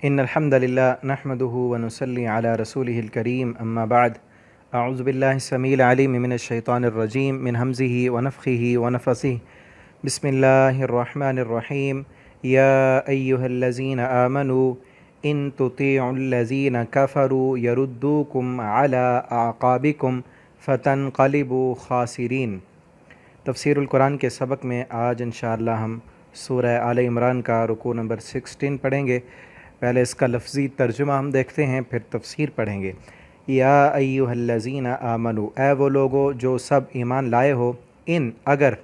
إن الحمد لله نحمده ونصلي على رسوله الكريم أما بعد أعوذ بالله السميع العليم من الشيطان الرجيم من همزه ونفخه ونفثه بسم الله الرحمن الرحيم يا أيها الذين آمنوا إن تطيعوا الذين كفروا يردوكم على أعقابكم فتنقلبوا خاسرين۔ تفسیر القرآن کے سبق میں آج انشاءاللہ ہم سورہ آل عمران کا رکوع نمبر 16 پڑھیں گے۔ پہلے اس کا لفظی ترجمہ ہم دیکھتے ہیں، پھر تفسیر پڑھیں گے۔ یا ایھا الذین آمنو، اے وہ لوگو جو سب ایمان لائے ہو، ان اگر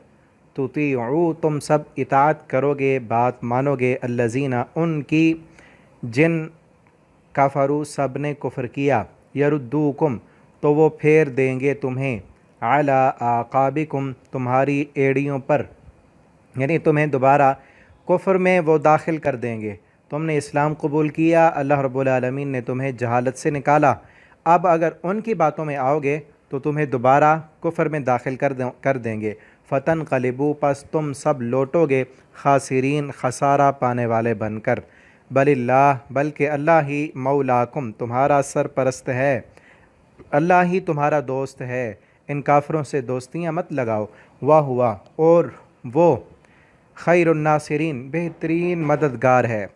تطیعوا تم سب اطاعت کرو گے، بات مانو گے، الذین ان کی جن کفروا سب نے کفر کیا، یردوکم تو وہ پھیر دیں گے تمہیں، علی اعقابکم تمہاری ایڑیوں پر، یعنی تمہیں دوبارہ کفر میں وہ داخل کر دیں گے۔ تم نے اسلام قبول کیا، اللہ رب العالمین نے تمہیں جہالت سے نکالا، اب اگر ان کی باتوں میں آؤ گے تو تمہیں دوبارہ کفر میں داخل کر دیں گے۔ فتنقلبوا پس تم سب لوٹو گے، خاسرین خسارہ پانے والے بن کر۔ بل اللہ بلکہ اللہ ہی مولاکم تمہارا سرپرست ہے، اللہ ہی تمہارا دوست ہے، ان کافروں سے دوستیاں مت لگاؤ۔ ہوا اور وہ خیر الناصرین بہترین مددگار ہے۔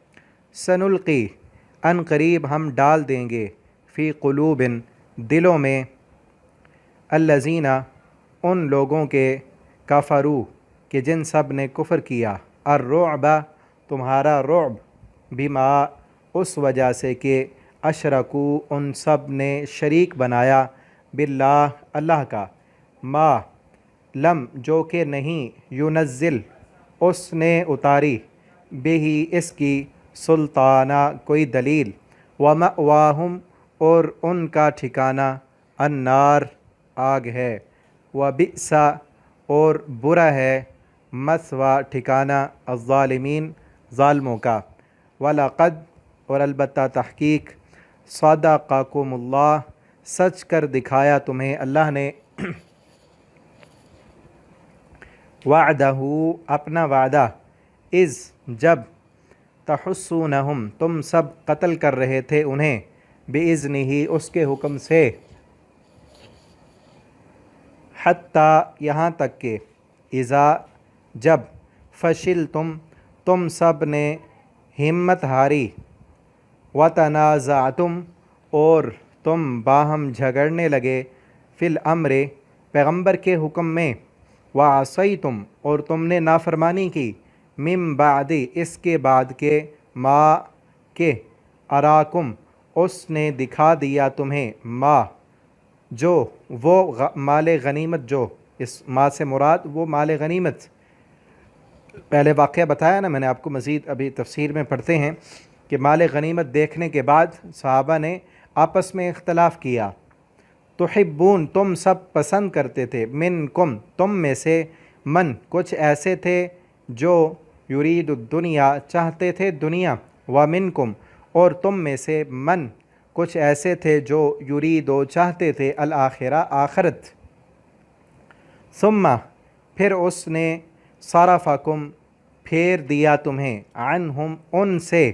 سنلقی ان قریب ہم ڈال دیں گے، فی قلوب دلوں میں، الذین ان لوگوں کے، کفروا کہ جن سب نے کفر کیا، الرعب تمہارا رعب، بما اس وجہ سے کہ اشرکوا ان سب نے شریک بنایا، باللہ اللہ کا، ما لم جو کہ نہیں، ینزل اس نے اتاری، بہی اس کی، سلطانہ کوئی دلیل، ومأواہم اور ان کا ٹھکانہ، النار آگ ہے، وبئس اور برا ہے، مثویٰ ٹھکانہ، الظالمین ظالموں کا، وَلَقَدْ اور البتہ تحقیق، صدقکم اللہ سچ کر دکھایا تمہیں اللہ نے، وعدہ اپنا وعدہ، اذ جب، تحسونہم تم سب قتل کر رہے تھے انہیں، بِإِذْنِهِ اس کے حکم سے، حتیٰ یہاں تک کہ، اذا جب، فشلتم تم سب نے ہمت ہاری، وتنازعتم اور تم باہم جھگڑنے لگے، فی الامر پیغمبر کے حکم میں، وعصیتم اور تم نے نافرمانی کی، من بعد اس کے بعد کے، ما کہ، اراکم اس نے دکھا دیا تمہیں، ما جو، وہ مال غنیمت جو، اس ما سے مراد وہ مال غنیمت، پہلے واقعہ بتایا نا میں نے آپ کو، مزید ابھی تفسیر میں پڑھتے ہیں کہ مال غنیمت دیکھنے کے بعد صحابہ نے آپس میں اختلاف کیا، تحبون تم سب پسند کرتے تھے، منکم تم میں سے، من کچھ ایسے تھے جو، یرید الدنیا چاہتے تھے دنیا، ومنکم اور تم میں سے، من کچھ ایسے تھے جو، یریدو چاہتے تھے، الآخرہ آخرت، ثم پھر اس نے، صرفکم پھیر دیا تمہیں، عنہم ان سے،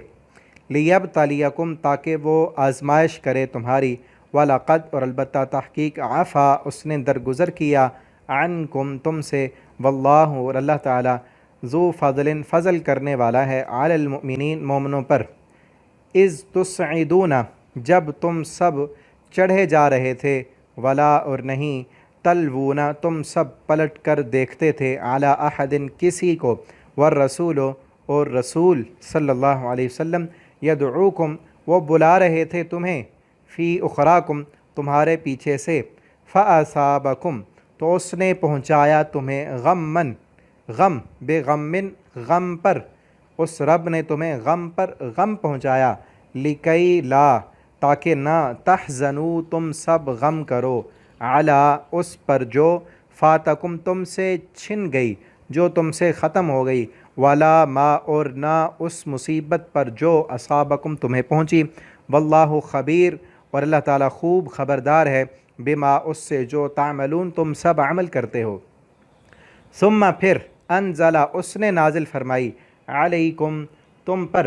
لیبتلیکم تاکہ وہ آزمائش کرے تمہاری، وَلَقَدْ اور البتہ تحقیق، عفا اس نے درگزر کیا، عنکم تم سے، واللہ اور اللہ تعالی، ذو فضل فضل کرنے والا ہے، علی المؤمنین مومنوں پر، اذ تصعدون جب تم سب چڑھے جا رہے تھے، ولا اور نہیں، تلوون تم سب پلٹ کر دیکھتے تھے، علی احد کسی کو، والرسول اور رسول صلی اللہ علیہ وسلم، یدعوکم وہ بلا رہے تھے تمہیں، فی اخراکم تمہارے پیچھے سے، فاصابکم تو اس نے پہنچایا تمہیں، غمن غم، بے غمن غم پر، اس رب نے تمہیں غم پر غم پہنچایا، لکی لا تاکہ نہ، تحزنوا تم سب غم کرو، علی اس پر جو، فاتکم تم سے چھن گئی، جو تم سے ختم ہو گئی، ولا ما اور نہ اس مصیبت پر جو، اصابکم تمہیں پہنچی، واللہ خبیر اور اللہ تعالیٰ خوب خبردار ہے، بما اس سے جو، تعملون تم سب عمل کرتے ہو۔ ثم پھر، انزل اس نے نازل فرمائی، علیکم تم پر،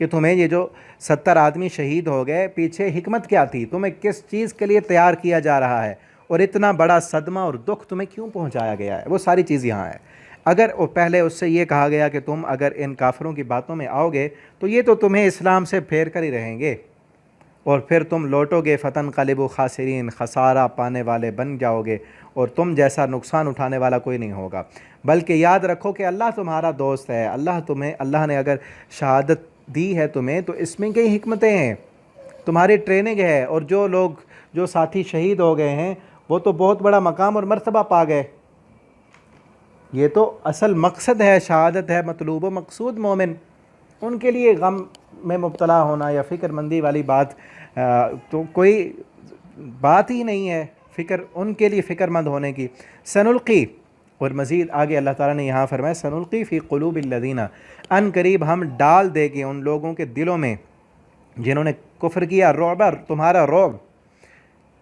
کہ تمہیں یہ جو 70 آدمی شہید ہو گئے پیچھے حکمت کیا تھی، تمہیں کس چیز کے لیے تیار کیا جا رہا ہے، اور اتنا بڑا صدمہ اور دکھ تمہیں کیوں پہنچایا گیا ہے، وہ ساری چیز یہاں ہے۔ اگر پہلے اس سے یہ کہا گیا کہ تم اگر ان کافروں کی باتوں میں آؤ گے تو یہ تو تمہیں اسلام سے پھیر کر ہی رہیں گے، اور پھر تم لوٹو گے فتنقلبوا خاسرین، خسارہ پانے والے بن جاؤ گے، اور تم جیسا نقصان اٹھانے والا کوئی نہیں ہوگا۔ بلکہ یاد رکھو کہ اللہ تمہارا دوست ہے، اللہ نے اگر شہادت دی ہے تمہیں تو اس میں کئی حکمتیں ہیں، تمہاری ٹریننگ ہے، اور جو لوگ جو ساتھی شہید ہو گئے ہیں وہ تو بہت بڑا مقام اور مرتبہ پا گئے۔ یہ تو اصل مقصد ہے، شہادت ہے مطلوب و مقصود مومن، ان کے لیے غم میں مبتلا ہونا یا فکر مندی والی بات تو کوئی بات ہی نہیں ہے، فکر ان کے لیے فکر مند ہونے کی۔ سنلقی، اور مزید آگے اللہ تعالیٰ نے یہاں فرمایا سنلقی فی قلوب الذین، ان قریب ہم ڈال دے گے ان لوگوں کے دلوں میں جنہوں نے کفر کیا، رعب،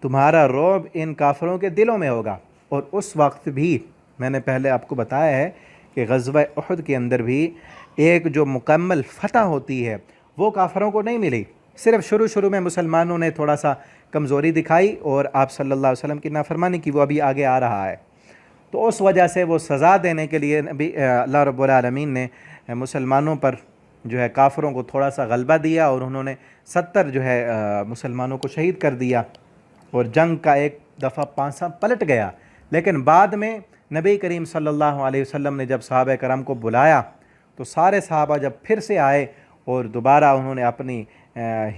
تمہارا رعب ان کافروں کے دلوں میں ہوگا۔ اور اس وقت بھی میں نے پہلے آپ کو بتایا ہے کہ غزوہ احد کے اندر بھی ایک جو مکمل فتح ہوتی ہے وہ کافروں کو نہیں ملی، صرف شروع میں مسلمانوں نے تھوڑا سا کمزوری دکھائی اور آپ صلی اللہ علیہ وسلم کی نافرمانی کی، وہ ابھی آگے آ رہا ہے۔ تو اس وجہ سے وہ سزا دینے کے لیے اللہ رب العالمین نے مسلمانوں پر جو ہے کافروں کو تھوڑا سا غلبہ دیا، اور انہوں نے 70 جو ہے مسلمانوں کو شہید کر دیا، اور جنگ کا ایک دفعہ پانسا پلٹ گیا۔ لیکن بعد میں نبی کریم صلی اللہ علیہ وسلم نے جب صحابہ کرام کو بلایا تو سارے صحابہ جب پھر سے آئے اور دوبارہ انہوں نے اپنی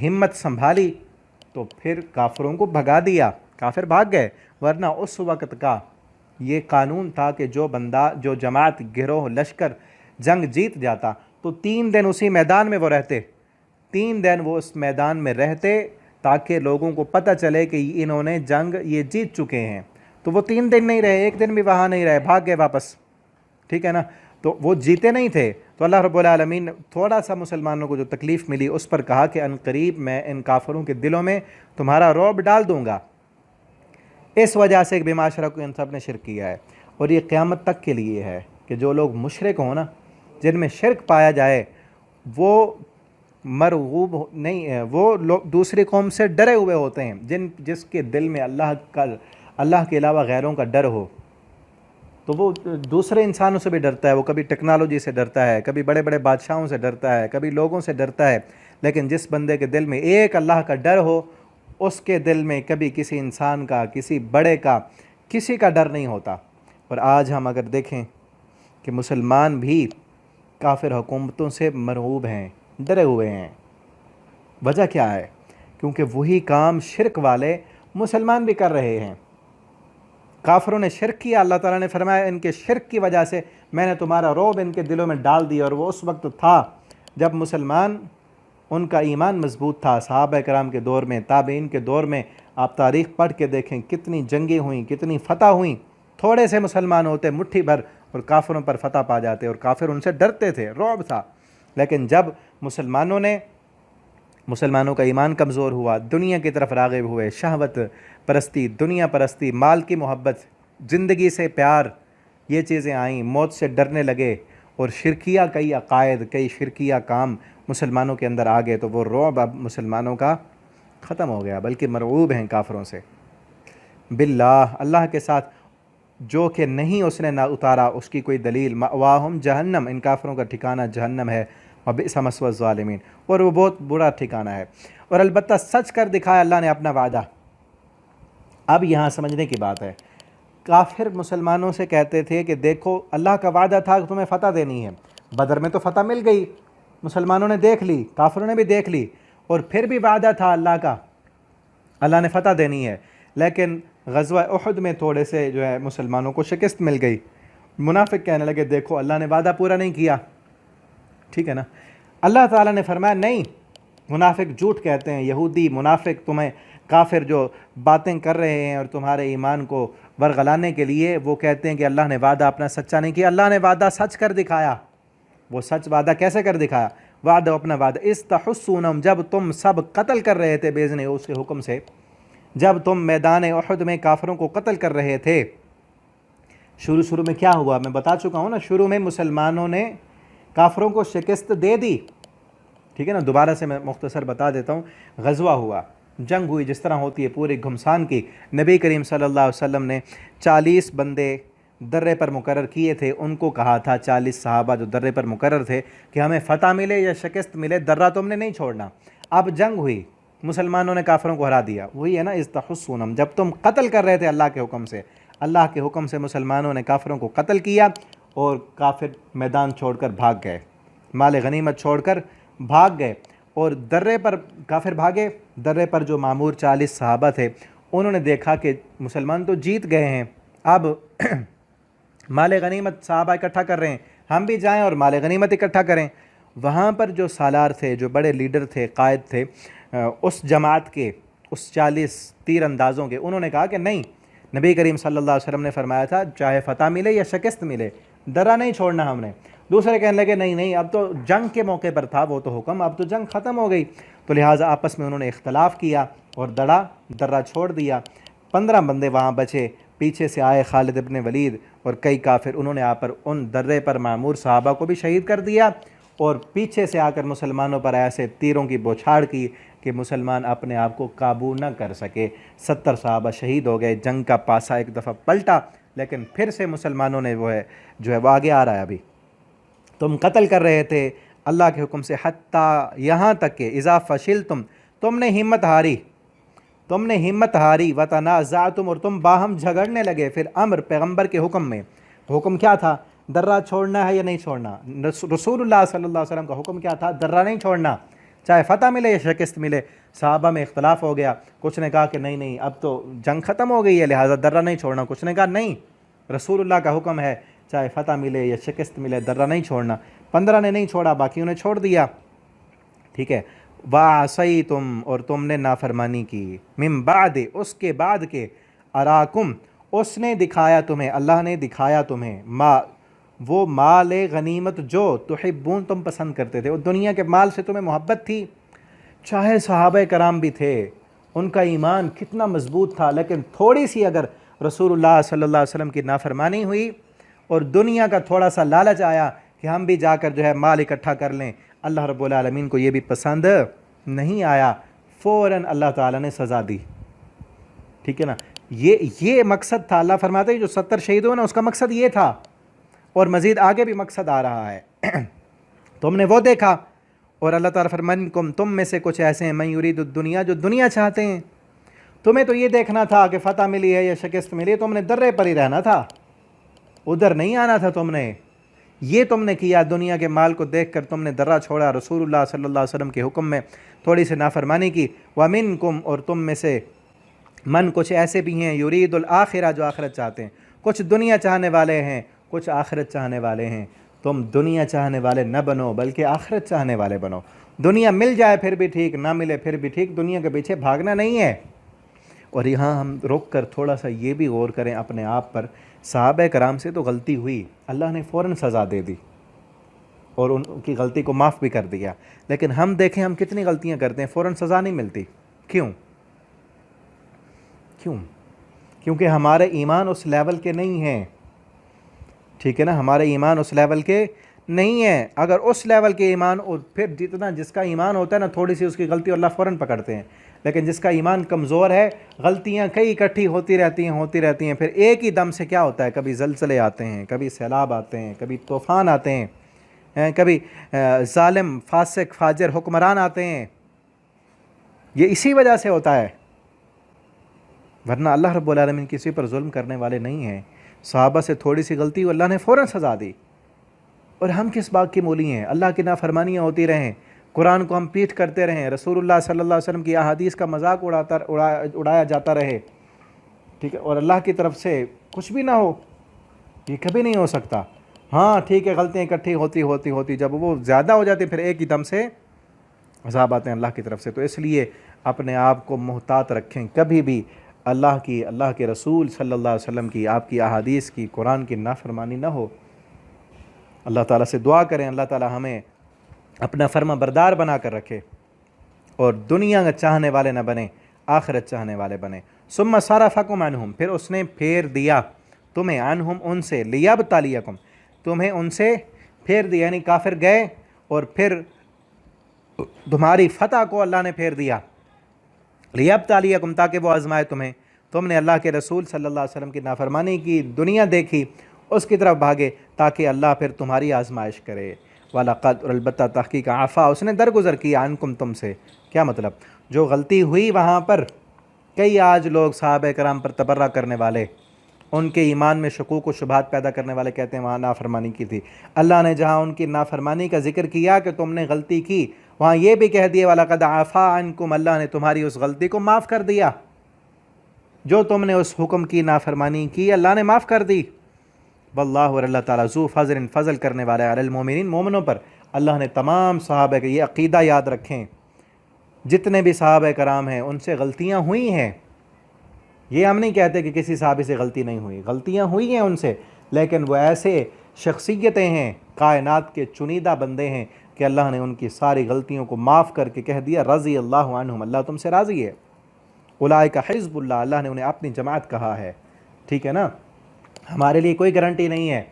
ہمت سنبھالی تو پھر کافروں کو بھگا دیا، کافر بھاگ گئے۔ ورنہ اس وقت کا یہ قانون تھا کہ جو جماعت، گروہ، لشکر جنگ جیت جاتا تو 3 دن اسی میدان میں وہ رہتے، 3 دن وہ اس میدان میں رہتے تاکہ لوگوں کو پتہ چلے کہ انہوں نے جنگ یہ جیت چکے ہیں۔ تو وہ 3 دن نہیں رہے، 1 دن بھی وہاں نہیں رہے، بھاگ گئے واپس، ٹھیک ہے نا، تو وہ جیتے نہیں تھے۔ تو اللہ رب العالمین تھوڑا سا مسلمانوں کو جو تکلیف ملی اس پر کہا کہ ان قریب میں ان کافروں کے دلوں میں تمہارا رعب ڈال دوں گا۔ اس وجہ سے بما اشرکوا ان سب نے شرک کیا ہے، اور یہ قیامت تک کے لیے ہے کہ جو لوگ مشرک ہوں نا، جن میں شرک پایا جائے، وہ مرغوب نہیں ہے، وہ لوگ دوسری قوم سے ڈرے ہوئے ہوتے ہیں، جس کے دل میں اللہ کے علاوہ غیروں کا ڈر ہو تو وہ دوسرے انسانوں سے بھی ڈرتا ہے، وہ کبھی ٹیکنالوجی سے ڈرتا ہے، کبھی بڑے بڑے بادشاہوں سے ڈرتا ہے، کبھی لوگوں سے ڈرتا ہے۔ لیکن جس بندے کے دل میں ایک اللہ کا ڈر ہو، اس کے دل میں کبھی کسی انسان کا، کسی بڑے کا، کسی کا ڈر نہیں ہوتا۔ اور آج ہم اگر دیکھیں کہ مسلمان بھی کافر حکومتوں سے مرعوب ہیں، ڈرے ہوئے ہیں۔ وجہ کیا ہے؟ کیونکہ وہی کام شرک والے مسلمان بھی کر رہے ہیں۔ کافروں نے شرک کیا، اللہ تعالیٰ نے فرمایا ان کے شرک کی وجہ سے میں نے تمہارا رعب ان کے دلوں میں ڈال دیا، اور وہ اس وقت تھا جب مسلمان ان کا ایمان مضبوط تھا۔ صحابہ کرام کے دور میں، تابعین کے دور میں آپ تاریخ پڑھ کے دیکھیں کتنی جنگیں ہوئیں، کتنی فتح ہوئیں۔ تھوڑے سے مسلمان ہوتے مٹھی بھر اور کافروں پر فتح پا جاتے، اور کافر ان سے ڈرتے تھے، رعب تھا۔ لیکن جب مسلمانوں کا ایمان کمزور ہوا، دنیا کی طرف راغب ہوئے، شہوت پرستی، دنیا پرستی، مال کی محبت، زندگی سے پیار، یہ چیزیں آئیں، موت سے ڈرنے لگے، اور شرکیہ کئی عقائد، کئی شرکیہ کام مسلمانوں کے اندر آ گئے، تو وہ رعب اب مسلمانوں کا ختم ہو گیا، بلکہ مرعوب ہیں کافروں سے۔ باللہ، اللہ کے ساتھ جو کہ نہیں اس نے نہ اتارا، اس کی کوئی دلیل۔ مأواہم جہنم، ان کافروں کا ٹھکانہ جہنم ہے، وبئس مثوی الظالمین، اور وہ بہت برا ٹھکانہ ہے۔ اور البتہ سچ کر دکھایا اللہ نے اپنا وعدہ۔ اب یہاں سمجھنے کی بات ہے، کافر مسلمانوں سے کہتے تھے کہ دیکھو اللہ کا وعدہ تھا کہ تمہیں فتح دینی ہے، بدر میں تو فتح مل گئی، مسلمانوں نے دیکھ لی، کافروں نے بھی دیکھ لی، اور پھر بھی وعدہ تھا اللہ کا، اللہ نے فتح دینی ہے۔ لیکن غزوہ احد میں تھوڑے سے جو ہے مسلمانوں کو شکست مل گئی، منافق کہنے لگے دیکھو اللہ نے وعدہ پورا نہیں کیا، ٹھیک ہے نا۔ اللہ تعالیٰ نے فرمایا نہیں، منافق جھوٹ کہتے ہیں، یہودی منافق تمہیں کافر جو باتیں کر رہے ہیں اور تمہارے ایمان کو ورغلانے کے لیے، وہ کہتے ہیں کہ اللہ نے وعدہ اپنا سچا نہیں کیا۔ اللہ نے وعدہ سچ کر دکھایا۔ وہ سچ وعدہ کیسے کر دکھایا؟ وعدہ اپنا وعدہ، استحسونہم، جب تم سب قتل کر رہے تھے بإذن اس کے حکم سے، جب تم میدان احد میں کافروں کو قتل کر رہے تھے، شروع میں کیا ہوا؟ میں بتا چکا ہوں نا، شروع میں مسلمانوں نے کافروں کو شکست دے دی، ٹھیک ٹھیک ہے نا. دوبارہ سے میں مختصر بتا دیتا ہوں. غزوہ ہوا, جنگ ہوئی جس طرح ہوتی ہے پورے گھمسان کی. نبی کریم صلی اللہ علیہ وسلم نے 40 بندے درے پر مقرر کیے تھے. ان کو کہا تھا 40 صحابہ جو درے پر مقرر تھے کہ ہمیں فتح ملے یا شکست ملے, درہ تم نے نہیں چھوڑنا. اب جنگ ہوئی, مسلمانوں نے کافروں کو ہرا دیا. وہی ہے نا استحسونم, جب تم قتل کر رہے تھے اللہ کے حکم سے, اللہ کے حکم سے مسلمانوں نے کافروں کو قتل کیا اور کافر میدان چھوڑ کر بھاگ گئے, مال غنیمت چھوڑ کر بھاگ گئے. اور درے پر کافر بھاگے. درے پر جو معمور 40 صحابہ تھے انہوں نے دیکھا کہ مسلمان تو جیت گئے ہیں, اب مال غنیمت صحابہ اکٹھا کر رہے ہیں, ہم بھی جائیں اور مال غنیمت اکٹھا کریں. وہاں پر جو سالار تھے, جو بڑے لیڈر تھے, قائد تھے اس جماعت کے, اس 40 تیر اندازوں کے, انہوں نے کہا کہ نہیں, نبی کریم صلی اللہ علیہ وسلم نے فرمایا تھا چاہے فتح ملے یا شکست ملے درہ نہیں چھوڑنا ہم نے. دوسرے کہنے لگے نہیں نہیں, اب تو جنگ کے موقع پر تھا وہ تو حکم, اب تو جنگ ختم ہو گئی. تو لہٰذا آپس میں انہوں نے اختلاف کیا اور درہ چھوڑ دیا. 15 بندے وہاں بچے. پیچھے سے آئے خالد ابن ولید اور کئی کافر, انہوں نے آ پر ان درے پر معمور صحابہ کو بھی شہید کر دیا اور پیچھے سے آ کر مسلمانوں پر ایسے تیروں کی بوچھاڑ کی کہ مسلمان اپنے آپ کو قابو نہ کر سکے. 70 صحابہ شہید ہو گئے. جنگ کا پاسا ایک دفعہ پلٹا, لیکن پھر سے مسلمانوں نے وہ آگے آ رہا ہے. ابھی تم قتل کر رہے تھے اللہ کے حکم سے, حتیٰ یہاں تک کہ اذا فشلتم, تم نے ہمت ہاری, وتنازعتم, اور تم باہم جھگڑنے لگے. پھر امر پیغمبر کے حکم میں, حکم کیا تھا؟ درہ چھوڑنا ہے یا نہیں چھوڑنا. رسول اللہ صلی اللہ علیہ وسلم کا حکم کیا تھا؟ درہ نہیں چھوڑنا, چاہے فتح ملے یا شکست ملے. صحابہ میں اختلاف ہو گیا. کچھ نے کہا کہ نہیں نہیں, اب تو جنگ ختم ہو گئی ہے لہٰذا درہ نہیں چھوڑنا. کچھ نے کہا نہیں, رسول اللہ کا حکم ہے چاہے فتح ملے یا شکست ملے درہ نہیں چھوڑنا. 15 نے نہیں چھوڑا, باقیوں نے چھوڑ دیا. ٹھیک ہے. وَعَصَيْتُمْ, اور تم نے نافرمانی کی, من بعد, اس کے بعد کے, اراکم, اس نے دکھایا تمہیں, اللہ نے دکھایا تمہیں, وہ مال غنیمت جو تحبون, تم پسند کرتے تھے. اور دنیا کے مال سے تمہیں محبت تھی. چاہے صحابہ کرام بھی تھے, ان کا ایمان کتنا مضبوط تھا, لیکن تھوڑی سی اگر رسول اللہ صلی اللہ علیہ وسلم کی نافرمانی ہوئی اور دنیا کا تھوڑا سا لالچ آیا کہ ہم بھی جا کر مال اکٹھا کر لیں, اللہ رب العالمین کو یہ بھی پسند نہیں آیا. فوراً اللہ تعالیٰ نے سزا دی. ٹھیک ہے نا. یہ مقصد تھا. اللہ فرماتے ہیں جو 70 شہید ہوئے نا, اس کا مقصد یہ تھا, اور مزید آگے بھی مقصد آ رہا ہے. تم نے وہ دیکھا, اور اللہ تعالیٰ فرمائے تم میں سے کچھ ایسے ہیں, من یرید الدنیا, جو دنیا چاہتے ہیں. تمہیں تو یہ دیکھنا تھا کہ فتح ملی ہے یا شکست ملی, تم نے درے پر ہی رہنا تھا, ادھر نہیں آنا تھا. تم نے یہ تم نے کیا, دنیا کے مال کو دیکھ کر تم نے درہ چھوڑا, رسول اللہ صلی اللہ علیہ وسلم کے حکم میں تھوڑی سی نافرمانی کی. وَمِنْكُمْ, اور تم میں سے, من, کچھ ایسے بھی ہیں, یرید الآخرہ, جو آخرت چاہتے ہیں. کچھ دنیا چاہنے والے ہیں, کچھ آخرت چاہنے والے ہیں. تم دنیا چاہنے والے نہ بنو, بلکہ آخرت چاہنے والے بنو. دنیا مل جائے پھر بھی ٹھیک, نہ ملے پھر بھی ٹھیک, دنیا کے پیچھے بھاگنا نہیں ہے. اور یہاں ہم رک کر تھوڑا سا یہ بھی غور کریں اپنے آپ پر. صحابہ کرام سے تو غلطی ہوئی, اللہ نے فوراً سزا دے دی اور ان کی غلطی کو معاف بھی کر دیا. لیکن ہم دیکھیں ہم کتنی غلطیاں کرتے ہیں, فوراً سزا نہیں ملتی. کیوں؟ کیونکہ ہمارے ایمان اس لیول کے نہیں ہیں. ٹھیک ہے نا, ہمارے ایمان اس لیول کے نہیں ہیں. اگر اس لیول کے ایمان, اور پھر جس کا ایمان ہوتا ہے نا, تھوڑی سی اس کی غلطی اللہ فوراً پکڑتے ہیں. لیکن جس کا ایمان کمزور ہے, غلطیاں کئی اکٹھی ہوتی رہتی ہیں, پھر ایک ہی دم سے کیا ہوتا ہے, کبھی زلزلے آتے ہیں, کبھی سیلاب آتے ہیں, کبھی طوفان آتے ہیں, کبھی ظالم فاسق فاجر حکمران آتے ہیں. یہ اسی وجہ سے ہوتا ہے, ورنہ اللہ رب العالمین کسی پر ظلم کرنے والے نہیں ہیں. صحابہ سے تھوڑی سی غلطی اللہ نے فوراً سزا دی. اور ہم کس بات کی مولی ہیں؟ اللہ کی نافرمانیاں ہوتی رہیں, قرآن کو ہم پیٹھ کرتے رہیں, رسول اللہ صلی اللہ علیہ وسلم کی احادیث کا مذاق اڑایا جاتا رہے. ٹھیک ہے, اور اللہ کی طرف سے کچھ بھی نہ ہو, یہ کبھی نہیں ہو سکتا. ہاں ٹھیک ہے, غلطیاں اکٹھی ہوتی جب وہ زیادہ ہو جاتی, پھر ایک ہی دم سے عذاب آتے ہیں اللہ کی طرف سے. تو اس لیے اپنے آپ کو محتاط رکھیں, کبھی بھی اللہ کے رسول صلی اللہ علیہ وسلم کی, آپ کی احادیث کی, قرآن کی نافرمانی نہ ہو. اللہ تعالیٰ سے دعا کریں, اللہ تعالیٰ ہمیں اپنا فرما بردار بنا کر رکھے, اور دنیا کا چاہنے والے نہ بنیں, آخرت چاہنے والے بنیں. ثم صرفکم عنہم, پھر اس نے پھیر دیا تمہیں, عنہم, ان سے, لیبتلیکم, تمہیں ان سے پھیر دیا. یعنی کافر گئے اور پھر تمہاری فتح کو اللہ نے پھیر دیا، لیبتلیکم، تاکہ وہ آزمائے تمہیں، تم نے اللہ کے رسول صلی اللہ علیہ وسلم کی نافرمانی کی، دنیا دیکھی، اس کی طرف بھاگے تاکہ اللہ پھر تمہاری آزمائش کرے۔ وَلَقَدْ، اور البتہ تحقیق، عفا، اس نے درگزر کیا، عنکم، تم سے۔ کیا مطلب؟ جو غلطی ہوئی وہاں پر، کئی آج لوگ صحابہ کرام پر تبرہ کرنے والے، ان کے ایمان میں شکوک و شبہات پیدا کرنے والے کہتے ہیں وہاں نافرمانی کی تھی۔ اللہ نے جہاں ان کی نافرمانی کا ذکر کیا کہ تم نے غلطی کی، وہاں یہ بھی کہہ دیا وَلَقَدْ عَفَا عَنْكُمْ، اللہ نے تمہاری اس غلطی کو معاف کر دیا، جو تم نے اس حکم کی نافرمانی کی اللہ نے معاف کر دی۔ واللہ، اور اللہ تعالیٰ، ذو فضل، فضل کرنے والا ہے، علی المومنین، مومنوں پر۔ اللہ نے تمام صحابہ کے، یہ عقیدہ یاد رکھیں، جتنے بھی صحابہ کرام ہیں ان سے غلطیاں ہوئی ہیں، یہ ہم نہیں کہتے کہ کسی صحابی سے غلطی نہیں ہوئی، غلطیاں ہوئی ہیں ان سے، لیکن وہ ایسے شخصیتیں ہیں، کائنات کے چنیدہ بندے ہیں کہ اللہ نے ان کی ساری غلطیوں کو معاف کر کے کہہ دیا رضی اللہ عنہم، اللہ تم سے راضی ہے۔ اولئک حزب اللہ، اللہ نے انہیں اپنی جماعت کہا ہے۔ ٹھیک ہے نا؟ ہمارے لیے کوئی گارنٹی نہیں ہے،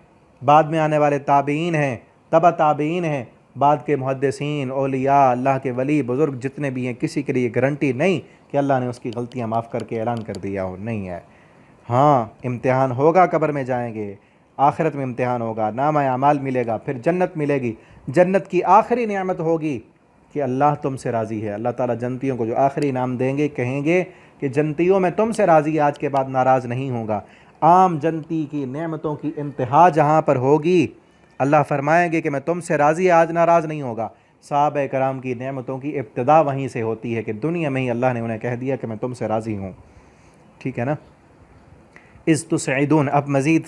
بعد میں آنے والے تابعین ہیں، تبع تابعین ہیں، بعد کے محدثین، اولیاء، اللہ کے ولی بزرگ جتنے بھی ہیں، کسی کے لیے گارنٹی نہیں کہ اللہ نے اس کی غلطیاں معاف کر کے اعلان کر دیا ہو، نہیں ہے۔ ہاں، امتحان ہوگا، قبر میں جائیں گے، آخرت میں امتحان ہوگا، نامہ اعمال ملے گا، پھر جنت ملے گی۔ جنت کی آخری نعمت ہوگی کہ اللہ تم سے راضی ہے۔ اللہ تعالیٰ جنتیوں کو جو آخری انعام دیں گے، کہیں گے کہ جنتیوں میں تم سے راضی، آج کے بعد ناراض نہیں ہوگا۔ عام جنتی کی نعمتوں کی انتہا جہاں پر ہوگی، اللہ فرمائیں گے کہ میں تم سے راضی، آج ناراض نہیں ہوگا۔ صحابہ کرام کی نعمتوں کی ابتدا وہیں سے ہوتی ہے کہ دنیا میں ہی اللہ نے انہیں کہہ دیا کہ میں تم سے راضی ہوں۔ ٹھیک ہے نا؟ اذ تسعدون، اب مزید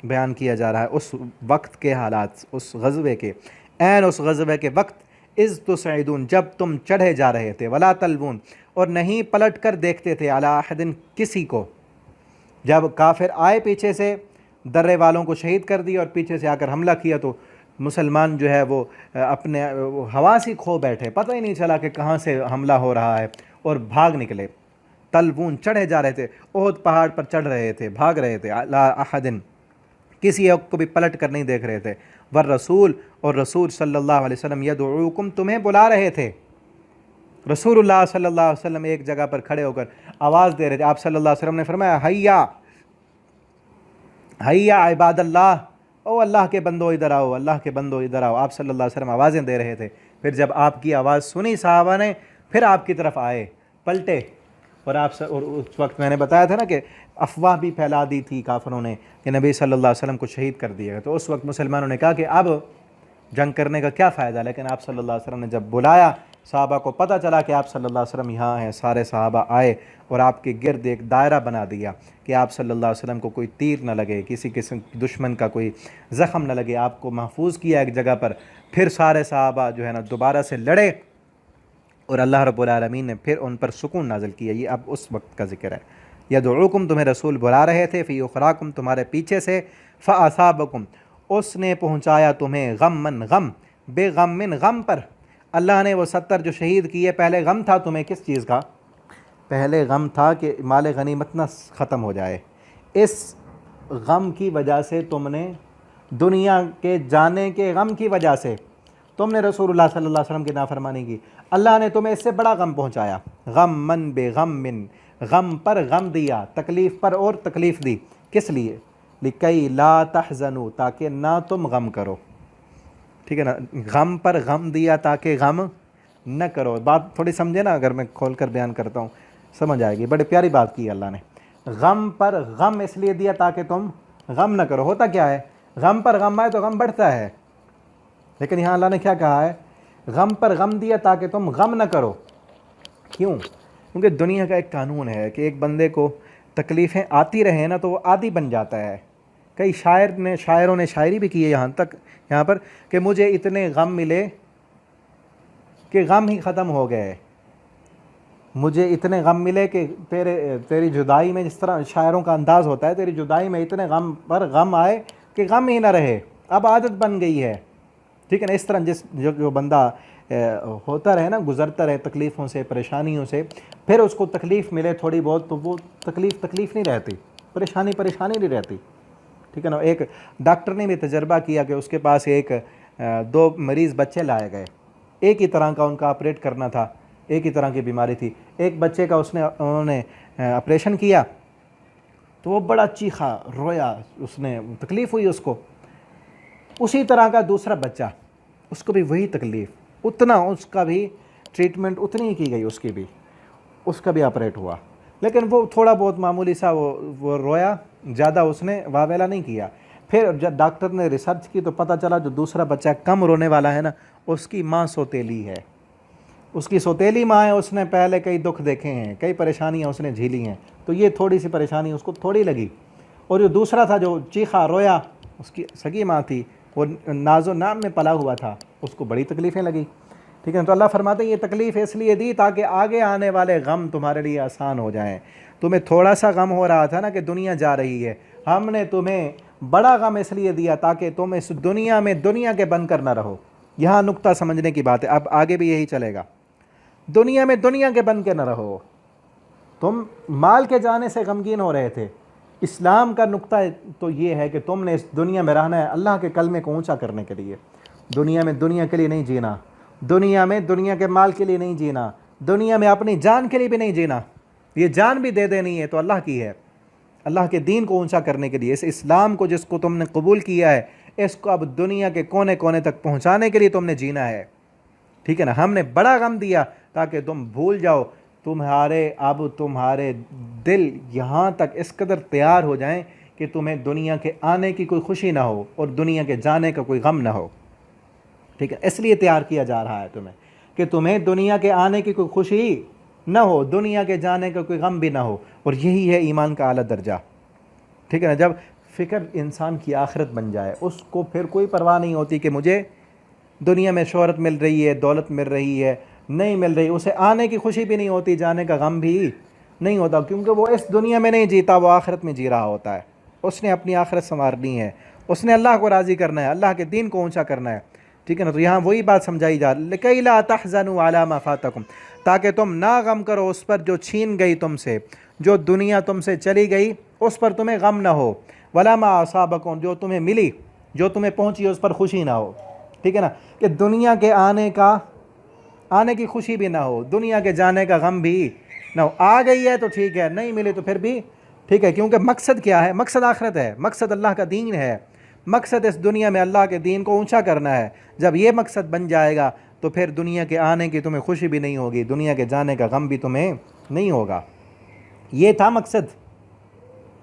بیان کیا جا رہا ہے اس وقت کے حالات، اس غزوے کے، عین اس غزوے کے وقت، اذ تسعدون، جب تم چڑھے جا رہے تھے، ولا تلوون، اور نہیں پلٹ کر دیکھتے تھے، علی احد، کسی کو۔ جب کافر آئے پیچھے سے، درے والوں کو شہید کر دیا اور پیچھے سے آ کر حملہ کیا، تو مسلمان جو ہے وہ اپنے حواس ہی کھو بیٹھے، پتہ ہی نہیں چلا کہ کہاں سے حملہ ہو رہا ہے، اور بھاگ نکلے۔ تلوون، چڑھے جا رہے تھے، احد پہاڑ پر چڑھ رہے تھے، بھاگ رہے تھے، علی احد، کسی ایک کو بھی پلٹ کر نہیں دیکھ رہے تھے۔ والرسول، اور رسول صلی اللہ علیہ وسلم، یدعوکم، تمہیں بلا رہے تھے۔ رسول اللہ صلی اللہ علیہ وسلم ایک جگہ پر کھڑے ہو کر آواز دے رہے تھے۔ آپ صلی اللہ علیہ وسلم نے فرمایا حیا حیا عباد اللہ، او اللہ کے بندو ادھر آؤ، اللہ کے بندو ادھر آؤ۔ آپ صلی اللہ علیہ وسلم آوازیں دے رہے تھے، پھر جب آپ کی آواز سنی صحابہ نے، پھر آپ کی طرف آئے، پلٹے، اور اور اس وقت میں نے بتایا تھا نا کہ افواہ بھی پھیلا دی تھی کافروں نے کہ نبی صلی اللہ علیہ وسلم کو شہید کر دیا گیا، تو اس وقت مسلمانوں نے کہا کہ اب جنگ کرنے کا کیا فائدہ، لیکن آپ صلی اللہ علیہ وسلم نے جب بلایا، صحابہ کو پتہ چلا کہ آپ صلی اللہ علیہ وسلم یہاں ہیں، سارے صحابہ آئے اور آپ کے گرد ایک دائرہ بنا دیا کہ آپ صلی اللہ علیہ وسلم کو کوئی تیر نہ لگے، کسی قسم دشمن کا کوئی زخم نہ لگے، آپ کو محفوظ کیا ایک جگہ پر۔ پھر سارے صحابہ جو ہے نا دوبارہ سے لڑے، اور اللہ رب العالمین نے پھر ان پر سکون نازل کیا۔ یہ اب اس وقت کا ذکر ہے۔ یدعوکم، تمہیں رسول بلا رہے تھے، فی اخراکم، تمہارے پیچھے سے، فاصابکم، اس نے پہنچایا تمہیں، غمن، غم، بے غمن، غم پر۔ اللہ نے وہ 70 جو شہید کیے، پہلے غم تھا تمہیں کس چیز کا؟ پہلے غم تھا کہ مال غنیمت نہ ختم ہو جائے، اس غم کی وجہ سے تم نے، دنیا کے جانے کے غم کی وجہ سے تم نے رسول اللہ صلی اللہ علیہ وسلم کی نافرمانی کی، اللہ نے تمہیں اس سے بڑا غم پہنچایا۔ غم من بے غم من، غم پر غم دیا، تکلیف پر اور تکلیف دی، کس لیے؟ لکئی لا تحزنوا، تاکہ نہ تم غم کرو۔ ٹھیک ہے نا؟ غم پر غم دیا تاکہ غم نہ کرو۔ بات تھوڑی سمجھے نا، اگر میں کھول کر بیان کرتا ہوں سمجھ آئے گی، بڑی پیاری بات کی اللہ نے۔ غم پر غم اس لیے دیا تاکہ تم غم نہ کرو۔ ہوتا کیا ہے، غم پر غم آئے تو غم بڑھتا ہے، لیکن یہاں اللہ نے کیا کہا ہے؟ غم پر غم دیا تاکہ تم غم نہ کرو۔ کیوں؟ کیونکہ دنیا کا ایک قانون ہے کہ ایک بندے کو تکلیفیں آتی رہیں نا تو وہ عادی بن جاتا ہے۔ کئی شاعروں نے شاعری بھی کی ہے یہاں پر کہ مجھے اتنے غم ملے کہ غم ہی ختم ہو گئے، مجھے اتنے غم ملے کہ تیری جدائی میں، جس طرح شاعروں کا انداز ہوتا ہے، تیری جدائی میں اتنے غم پر غم آئے کہ غم ہی نہ رہے، اب عادت بن گئی ہے۔ ٹھیک ہے نا؟ اس طرح جو بندہ ہوتا رہے نا، گزرتا رہے تکلیفوں سے، پریشانیوں سے، پھر اس کو تکلیف ملے تھوڑی بہت تو وہ تکلیف نہیں رہتی، پریشانی نہیں رہتی۔ ٹھیک ہے نا؟ ایک ڈاکٹر نے بھی تجربہ کیا کہ اس کے پاس 2 مریض بچے لائے گئے، ایک ہی طرح کا ان کا آپریٹ کرنا تھا، ایک ہی طرح کی بیماری تھی۔ ایک بچے کا انہوں نے آپریشن کیا تو وہ بڑا چیخا رویا، تکلیف ہوئی اس کو۔ اسی طرح کا دوسرا بچہ، اس کو بھی وہی تکلیف، اتنا اس کا بھی ٹریٹمنٹ اتنی ہی کی گئی، اس کا بھی آپریٹ ہوا، لیکن وہ تھوڑا بہت معمولی سا وہ رویا، زیادہ اس نے واویلا نہیں کیا۔ پھر جب ڈاکٹر نے ریسرچ کی تو پتہ چلا جو دوسرا بچہ کم رونے والا ہے نا، اس کی ماں سوتیلی ہے، اس کی سوتیلی ماں ہے، اس نے پہلے کئی دکھ دیکھے ہیں، کئی پریشانیاں اس نے جھیلی ہیں، تو یہ تھوڑی سی پریشانی اس کو تھوڑی لگی۔ اور جو دوسرا تھا جو چیخا رویا، اس کی سگی ماں تھی، وہ ناز و نام میں پلا ہوا تھا، اس کو بڑی تکلیفیں لگی۔ ٹھیک ہے، تو اللہ فرماتے ہیں یہ تکلیف اس لیے دی تاکہ آگے آنے والے غم تمہارے لیے آسان ہو جائیں۔ تمہیں تھوڑا سا غم ہو رہا تھا نا کہ دنیا جا رہی ہے، ہم نے تمہیں بڑا غم اس لیے دیا تاکہ تم اس دنیا میں دنیا کے بن کر نہ رہو۔ یہاں نقطہ سمجھنے کی بات ہے، اب آگے بھی یہی چلے گا۔ دنیا میں دنیا کے بن کے نہ رہو۔ تم مال کے جانے سے غمگین ہو رہے تھے، اسلام کا نقطہ تو یہ ہے کہ تم نے اس دنیا میں رہنا ہے اللہ کے کلمے کو اونچا کرنے کے لیے۔ دنیا میں دنیا کے لیے نہیں جینا، دنیا میں دنیا کے مال کے لیے نہیں جینا، دنیا میں اپنی جان کے لیے بھی نہیں جینا۔ یہ جان بھی دے دینی ہے تو اللہ کی ہے، اللہ کے دین کو اونچا کرنے کے لیے، اس اسلام کو جس کو تم نے قبول کیا ہے، اس کو اب دنیا کے کونے کونے تک پہنچانے کے لیے تم نے جینا ہے۔ ٹھیک ہے نا، ہم نے بڑا غم دیا تاکہ تم بھول جاؤ، تمہارے دل یہاں تک اس قدر تیار ہو جائیں کہ تمہیں دنیا کے آنے کی کوئی خوشی نہ ہو اور دنیا کے جانے کا کوئی غم نہ ہو۔ ٹھیک ہے، اس لیے تیار کیا جا رہا ہے تمہیں کہ تمہیں دنیا کے آنے کی کوئی خوشی نہ ہو، دنیا کے جانے کا کوئی غم بھی نہ ہو، اور یہی ہے ایمان کا اعلیٰ درجہ۔ ٹھیک ہے نا، جب فکر انسان کی آخرت بن جائے، اس کو پھر کوئی پرواہ نہیں ہوتی کہ مجھے دنیا میں شہرت مل رہی ہے، دولت مل رہی ہے، نہیں مل رہی، اسے آنے کی خوشی بھی نہیں ہوتی، جانے کا غم بھی نہیں ہوتا، کیونکہ وہ اس دنیا میں نہیں جیتا، وہ آخرت میں جی رہا ہوتا ہے۔ اس نے اپنی آخرت سنوارنی ہے، اس نے اللہ کو راضی کرنا ہے، اللہ کے دین کو اونچا کرنا ہے۔ ٹھیک ہے نا، تو یہاں وہی بات سمجھائی جا رہی ہے، لِكَيْ لَا تَحْزَنُوا عَلَىٰ مَا فَاتَكُمْ، تاکہ تم نہ غم کرو اس پر جو چھین گئی تم سے، جو دنیا تم سے چلی گئی اس پر تمہیں غم نہ ہو، وَلَا مَا أَصَابَكُمْ، جو تمہیں ملی، جو تمہیں پہنچی اس پر خوشی نہ ہو۔ ٹھیک ہے نا، کہ دنیا کے آنے کی خوشی بھی نہ ہو، دنیا کے جانے کا غم بھی نہ ہو۔ آ گئی ہے تو ٹھیک ہے، نہیں ملی تو پھر بھی ٹھیک ہے، کیونکہ مقصد کیا ہے؟ مقصد آخرت ہے، مقصد اللہ کا دین ہے، مقصد اس دنیا میں اللہ کے دین کو اونچا کرنا ہے۔ جب یہ مقصد بن جائے گا تو پھر دنیا کے آنے کی تمہیں خوشی بھی نہیں ہوگی، دنیا کے جانے کا غم بھی تمہیں نہیں ہوگا۔ یہ تھا مقصد۔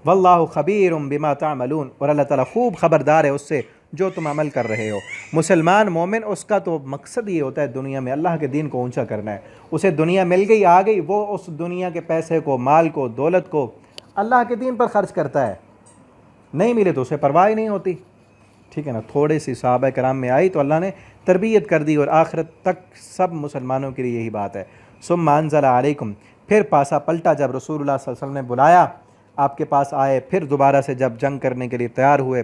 واللہ خبیر بما تعملون، اور اللہ تعالیٰ خوب خبردار ہے اس سے جو تم عمل کر رہے ہو۔ مسلمان مومن اس کا تو مقصد یہ ہوتا ہے دنیا میں اللہ کے دین کو اونچا کرنا ہے۔ اسے دنیا مل گئی، آ گئی، وہ اس دنیا کے پیسے کو، مال کو، دولت کو اللہ کے دین پر خرچ کرتا ہے، نہیں ملے تو اسے پرواہ ہی نہیں ہوتی۔ ٹھیک ہے نا، تھوڑے سی صحابہ کرام میں آئی تو اللہ نے تربیت کر دی، اور آخرت تک سب مسلمانوں کے لیے یہی بات ہے۔ ثم انزل علیکم، پھر پاسا پلٹا جب رسول اللہ صلی اللہ علیہ وسلم نے بلایا، آپ کے پاس آئے، پھر دوبارہ سے جب جنگ کرنے کے لیے تیار ہوئے،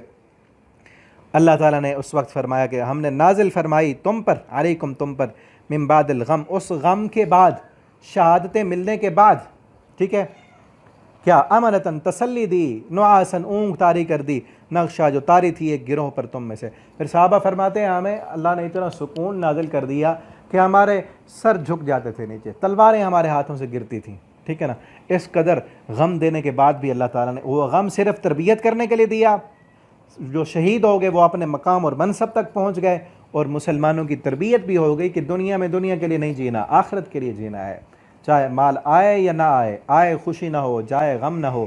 اللہ تعالیٰ نے اس وقت فرمایا کہ ہم نے نازل فرمائی تم پر، علیکم تم پر، من بعد الغم، اس غم کے بعد، شہادتیں ملنے کے بعد، ٹھیک ہے، کیا امنتاً تسلی دی، نعاساً اونگ طاری کر دی، نقشہ جو طاری تھی ایک گروہ پر تم میں سے۔ پھر صحابہ فرماتے ہیں ہمیں اللہ نے اتنا سکون نازل کر دیا کہ ہمارے سر جھک جاتے تھے نیچے، تلواریں ہمارے ہاتھوں سے گرتی تھیں۔ ٹھیک ہے نا، اس قدر غم دینے کے بعد بھی اللہ تعالیٰ نے وہ غم صرف تربیت کرنے کے لیے دیا، جو شہید ہو گئے وہ اپنے مقام اور منصب تک پہنچ گئے، اور مسلمانوں کی تربیت بھی ہو گئی کہ دنیا میں دنیا کے لیے نہیں جینا، آخرت کے لیے جینا ہے، چاہے مال آئے یا نہ آئے، آئے خوشی نہ ہو، جائے غم نہ ہو،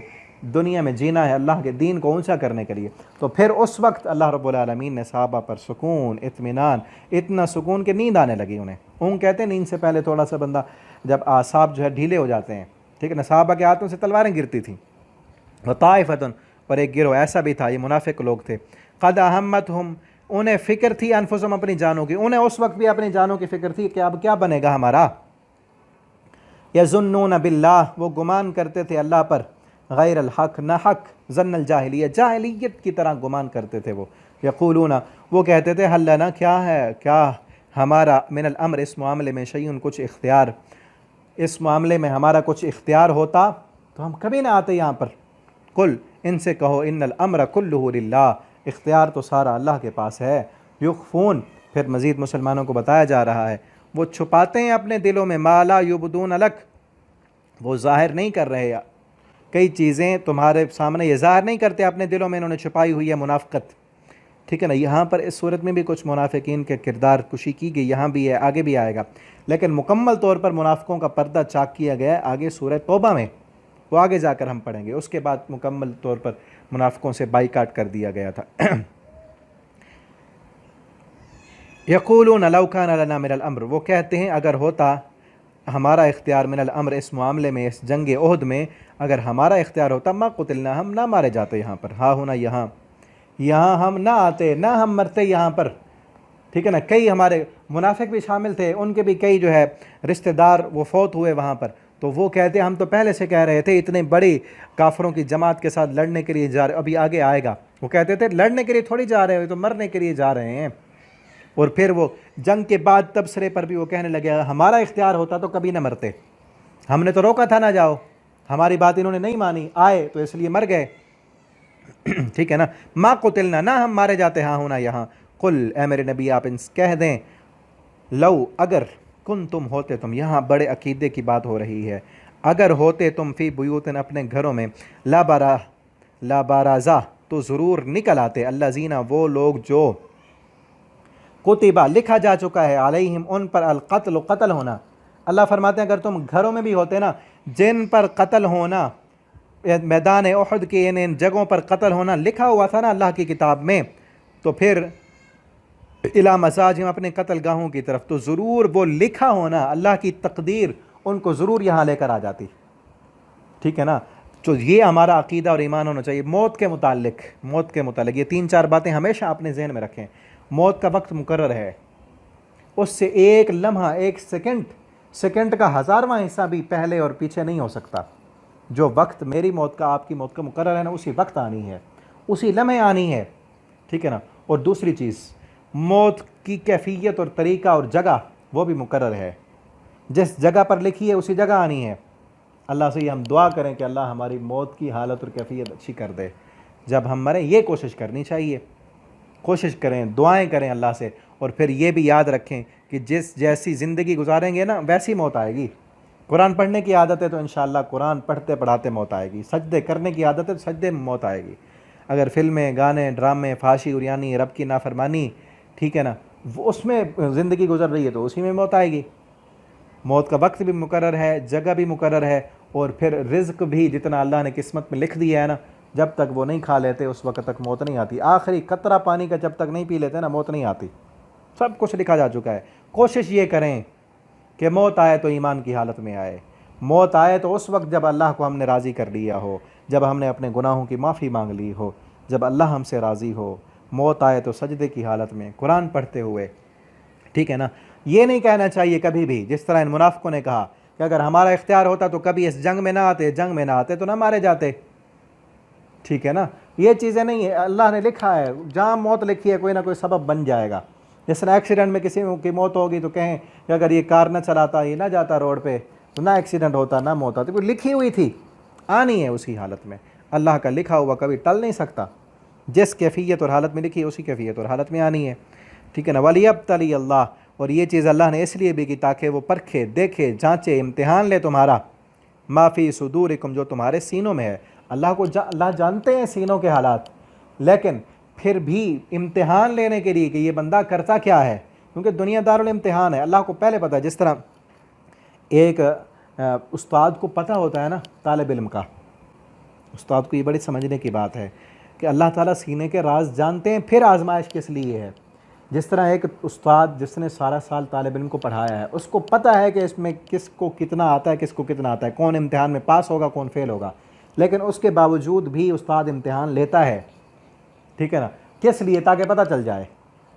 دنیا میں جینا ہے اللہ کے دین کو اونچا کرنے کے لیے۔ تو پھر اس وقت اللہ رب العالمین نے صحابہ پر سکون، اطمینان، اتنا سکون کہ نیند آنے لگی انہیں۔ اونگ کہتے ہیں نیند سے پہلے تھوڑا سا بندہ جب اعصاب جو ہے ڈھیلے ہو جاتے ہیں، ٹھیک ہے نا، صحابہ کے ہاتھوں سے تلواریں گرتی تھیں۔ وطائفتن، اور ایک گروہ ایسا بھی تھا، یہ منافق لوگ تھے، قد اہمتہم، انہیں فکر تھی، انفسہم، اپنی جانوں کی، انہیں اس وقت بھی اپنی جانوں کی فکر تھی کہ اب کیا بنے گا ہمارا۔ یظنون باللہ، وہ گمان کرتے تھے اللہ پر، غیر الحق، نہ حق، ظن الجاہلیہ، جاہلیت کی طرح گمان کرتے تھے وہ۔ یقولون، وہ کہتے تھے حل لنا، کیا ہے، کیا ہمارا، من الامر، اس معاملے میں، شیئن، کچھ اختیار، اس معاملے میں ہمارا کچھ اختیار ہوتا تو ہم کبھی نہ آتے یہاں پر۔ قل، ان سے کہو، ان الامر کلہ للہ، اختیار تو سارا اللہ کے پاس ہے۔ یخفون، پھر مزید مسلمانوں کو بتایا جا رہا ہے، وہ چھپاتے ہیں اپنے دلوں میں، ما لا یبدون لک، وہ ظاہر نہیں کر رہے، کئی چیزیں تمہارے سامنے یہ ظاہر نہیں کرتے، اپنے دلوں میں انہوں نے چھپائی ہوئی ہے منافقت، ٹھیک ہے نا۔ یہاں پر اس صورت میں بھی کچھ منافقین کے کردار کشی کی گئی، یہاں بھی ہے، آگے بھی آئے گا، لیکن مکمل طور پر منافقوں کا پردہ چاک کیا گیا ہے آگے سورہ توبہ میں، وہ آگے جا کر ہم پڑھیں گے، اس کے بعد مکمل طور پر منافقوں سے بائیکاٹ کر دیا گیا تھا۔ یقولون لو کان لنا من الامر، وہ کہتے ہیں اگر ہوتا ہمارا اختیار من الامر، اس معاملے میں، اس جنگ احد میں اگر ہمارا اختیار ہوتا، ما قتلنا، ہم نہ مارے جاتے یہاں پر، ہاں ہونا یہاں ہم نہ آتے، نہ ہم مرتے یہاں پر، ٹھیک ہے نا۔ کئی ہمارے منافق بھی شامل تھے، ان کے بھی کئی جو ہے رشتہ دار وہ فوت ہوئے وہاں پر، تو وہ کہتے ہم تو پہلے سے کہہ رہے تھے، اتنے بڑی کافروں کی جماعت کے ساتھ لڑنے کے لیے جا رہے، ابھی آگے آئے گا، وہ کہتے تھے لڑنے کے لیے تھوڑی جا رہے ہو، تو مرنے کے لیے جا رہے ہیں۔ اور پھر وہ جنگ کے بعد تبصرے پر بھی وہ کہنے لگے ہمارا اختیار ہوتا تو کبھی نہ مرتے، ہم نے تو روکا تھا نہ جاؤ، ہماری بات انہوں نے نہیں مانی، آئے تو اس لیے مر گئے، ٹھیک ہے نا۔ ما قتلنا، نہ ہم مارے جاتے، ہاں ہونا یہاں، قل، اے میرے نبی آپ ان کہہ دیں، لو، اگر، کن تم ہوتے تم، یہاں بڑے عقیدے کی بات ہو رہی ہے، اگر ہوتے تم فی بیوتن، اپنے گھروں میں، لا بارازا، تو ضرور نکل آتے، الذین، وہ لوگ جو کتبہ، لکھا جا چکا ہے، علیہم، ان پر، القتل، قتل ہونا، اللہ فرماتے ہیں اگر تم گھروں میں بھی ہوتے نا، جن پر قتل ہونا، میدان احد کے ان جگہوں پر قتل ہونا لکھا ہوا تھا نا اللہ کی کتاب میں، تو پھر الی مساجہم، اپنے قتل گاہوں کی طرف، تو ضرور وہ لکھا ہونا اللہ کی تقدیر ان کو ضرور یہاں لے کر آ جاتی، ٹھیک ہے نا۔ تو یہ ہمارا عقیدہ اور ایمان ہونا چاہیے موت کے متعلق یہ 3-4 باتیں ہمیشہ اپنے ذہن میں رکھیں۔ موت کا وقت مقرر ہے، اس سے ایک لمحہ، ایک سیکنڈ کا 1000واں حصہ بھی پہلے اور پیچھے نہیں ہو سکتا۔ جو وقت میری موت کا، آپ کی موت کا مقرر ہے نا، اسی وقت آنی ہے، اسی لمحے آنی ہے، ٹھیک ہے نا۔ اور دوسری چیز، موت کی کیفیت اور طریقہ اور جگہ وہ بھی مقرر ہے، جس جگہ پر لکھی ہے اسی جگہ آنی ہے۔ اللہ سے یہ ہم دعا کریں کہ اللہ ہماری موت کی حالت اور کیفیت اچھی کر دے، جب ہم مریں یہ کوشش کرنی چاہیے، کوشش کریں، دعائیں کریں اللہ سے، اور پھر یہ بھی یاد رکھیں کہ جیسی زندگی گزاریں گے نا ویسی موت آئے گی۔ قرآن پڑھنے کی عادت ہے تو انشاءاللہ قرآن پڑھتے پڑھاتے موت آئے گی، سجدے کرنے کی عادت ہے تو سجدے میں موت آئے گی، اگر فلمیں، گانے، ڈرامے، فحاشی، عریانی، رب کی نافرمانی، ٹھیک ہے نا، اس میں زندگی گزر رہی ہے تو اسی میں موت آئے گی۔ موت کا وقت بھی مقرر ہے، جگہ بھی مقرر ہے، اور پھر رزق بھی جتنا اللہ نے قسمت میں لکھ دیا ہے نا، جب تک وہ نہیں کھا لیتے اس وقت تک موت نہیں آتی، آخری قطرہ پانی کا جب تک نہیں پی لیتے نا موت نہیں آتی، سب کچھ لکھا جا چکا ہے۔ کوشش یہ کریں کہ موت آئے تو ایمان کی حالت میں آئے، موت آئے تو اس وقت جب اللہ کو ہم نے راضی کر لیا ہو، جب ہم نے اپنے گناہوں کی معافی مانگ لی ہو، جب اللہ ہم سے راضی ہو، موت آئے تو سجدے کی حالت میں قرآن پڑھتے ہوئے، ٹھیک ہے نا۔ یہ نہیں کہنا چاہیے کبھی بھی جس طرح ان منافقوں نے کہا کہ اگر ہمارا اختیار ہوتا تو کبھی اس جنگ میں نہ آتے تو نہ مارے جاتے، ٹھیک ہے نا۔ یہ چیزیں نہیں ہے، اللہ نے لکھا ہے، جہاں موت لکھی ہے کوئی نہ کوئی سبب بن جائے گا۔ جس طرح ایکسیڈنٹ میں کسی کی موت ہوگی تو کہیں کہ اگر یہ کار نہ چلاتا، یہ نہ جاتا روڈ پہ تو نہ ایکسیڈنٹ ہوتا، نہ موت ہوتی، کوئی لکھی ہوئی تھی، آنی ہے اسی حالت میں، اللہ کا لکھا ہوا کبھی ٹل نہیں سکتا، جس کیفیت اور حالت میں لکھی ہے اسی کیفیت اور حالت میں آنی ہے، ٹھیک ہے نا۔ وَلِيَبْتَلِيَ اللَّهُ، اور یہ چیز اللہ نے اس لیے بھی کی تاکہ وہ پرکھے، دیکھے، جانچے، امتحان لے تمہارا، مَا فِي صُدُورِكُمْ، جو تمہارے سینوں میں ہے۔ اللہ کو اللہ جانتے ہیں سینوں کے حالات، لیکن پھر بھی امتحان لینے کے لیے کہ یہ بندہ کرتا کیا ہے، کیونکہ دنیا دارالامتحان ہے، اللہ کو پہلے پتہ ہے۔ جس طرح ایک استاد کو پتہ ہوتا ہے نا طالب علم کا، استاد کو یہ بڑی سمجھنے کی بات ہے کہ اللہ تعالیٰ سینے کے راز جانتے ہیں، پھر آزمائش کس لیے ہے۔ جس طرح ایک استاد جس نے سارا سال طالب علم کو پڑھایا ہے، اس کو پتہ ہے کہ اس میں کس کو کتنا آتا ہے، کس کو کتنا آتا ہے، کون امتحان میں پاس ہوگا، کون فیل ہوگا، لیکن اس کے باوجود بھی استاد امتحان لیتا ہے، ٹھیک ہے نا، کس لیے؟ تاکہ پتہ چل جائے۔